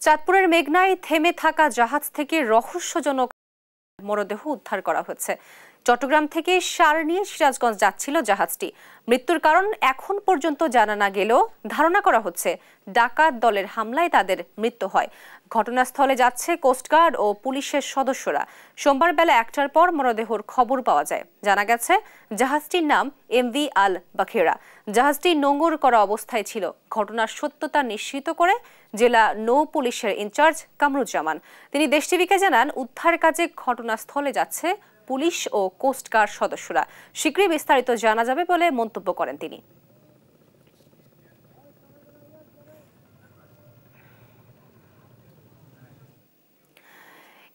চাঁদপুরের মেঘনায় থেমে থাকা জাহাজ থেকে রহস্যজনক মরদেহ উদ্ধার করা হয়েছে। চট্টগ্রাম থেকে সার নিয়ে সিরাজগঞ্জ যাচ্ছিল জাহাজটি। মৃত্যুর কারণ এখন পর্যন্ত জানা না গেলেও ধারণা করা হচ্ছে ডাকাত দলের হামলায় তাদের মৃত্যু হয়। ঘটনাস্থলে যাচ্ছে কোস্টগার্ড ও পুলিশের সদস্যরা। সোমবার বেলা 1টার পর মরদেহর খবর পাওয়া যায়। জানা গেছে জাহাজটির নাম এমভি আল বাখেরা। জাহাজটি নোঙর করা অবস্থায় ছিল। ঘটনার সত্যতা নিশ্চিত করে জেলা নৌ পুলিশের ইনচার্জ কামরুজ্জামান তিনি দেশ টিভিকে জানান, উদ্ধার কাজে ঘটনাস্থলে যাচ্ছে পুলিশ ও কোস্টগার্ড সদস্যরা। শীঘ্রই বিস্তারিত জানা যাবে বলে মন্তব্য করেন তিনি।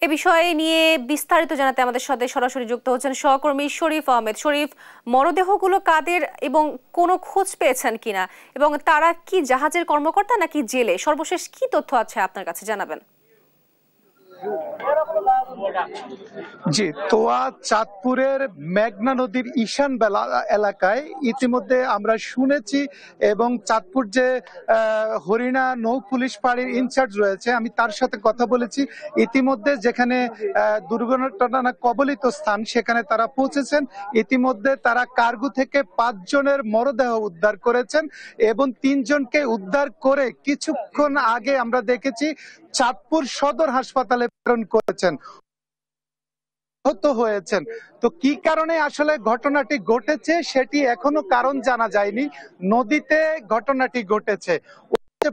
এ বিষয়ে নিয়ে বিস্তারিত জানাতে আমাদের সাথে সরাসরি যুক্ত হচ্ছেন সহকর্মী শরীফ আহমেদ। শরীফ, মরদেহগুলো কাদের এবং কোনো খোঁজ পেয়েছেন কিনা, এবং তারা কি জাহাজের কর্মকর্তা নাকি জেলে? সর্বশেষ কি তথ্য আছে আপনার কাছে জানাবেন। জি, তোয়া চাঁদপুরের মেঘনা নদীর ঈশান এলাকায় ইতিমধ্যে আমরা শুনেছি, এবং চাঁদপুর যে হরিণা নৌ পুলিশ ফাঁড়ির ইনচার্জ রয়েছে, আমি তার সাথে কথা বলেছি। ইতিমধ্যে যেখানে দুর্ঘটনা কবলিত স্থান সেখানে তারা পৌঁছেছেন। ইতিমধ্যে তারা কার্গো থেকে 5 জনের মরদেহ উদ্ধার করেছেন, এবং 3 জনকে উদ্ধার করে কিছুক্ষণ আগে আমরা দেখেছি চাঁদপুর সদর হাসপাতালে প্রেরণ করেছেন। হয়েছেন তো কি কারণে আসলে ঘটনাটি ঘটেছে সেটি এখনো কারণ জানা যায়নি। নদীতে ঘটনাটি ঘটেছে,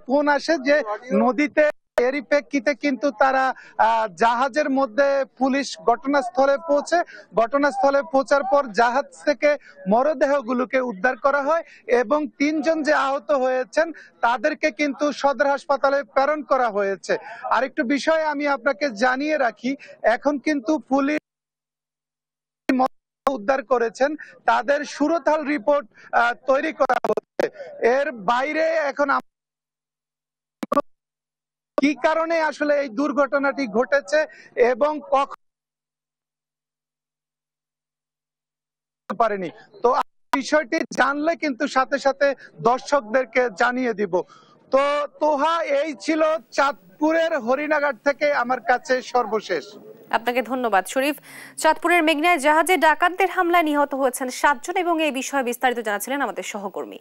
ফোন আসে যে নদীতে, এরই প্রেক্ষিতে কিন্তু তারা জাহাজের মধ্যে পুলিশ ঘটনাস্থলে পৌঁছার পর জাহাজ থেকে মরদেহগুলোকে উদ্ধার করা হয়, এবং 3 জন যে আহত হয়েছেন তাদেরকে কিন্তু সদর হাসপাতালে প্রেরণ করা হয়েছে। আরেকটু বিষয় আমি আপনাকে জানিয়ে রাখি, এখন কিন্তু পুলিশ উদ্ধার করেছেন, তাদের সুরতাল রিপোর্ট তৈরি করা হচ্ছে। এর বাইরে এখন কি কারণে আসলে এই দুর্ঘটনাটি ঘটেছে এবং কখন পারেনি, তো বিষয়টি জানলে কিন্তু সাথে সাথে দর্শকদেরকে জানিয়ে দিব। তো তোহা, এই ছিল চাঁদপুরের হরিণাঘাট থেকে আমার কাছে সর্বশেষ। আপনাকে ধন্যবাদ শরীফ। চাঁদপুরের মেঘনায় জাহাজে ডাকাতদের হামলায় নিহত হয়েছেন 7 জন, এবং এই বিষয়ে বিস্তারিত জানাচ্ছিলেন আমাদের সহকর্মী।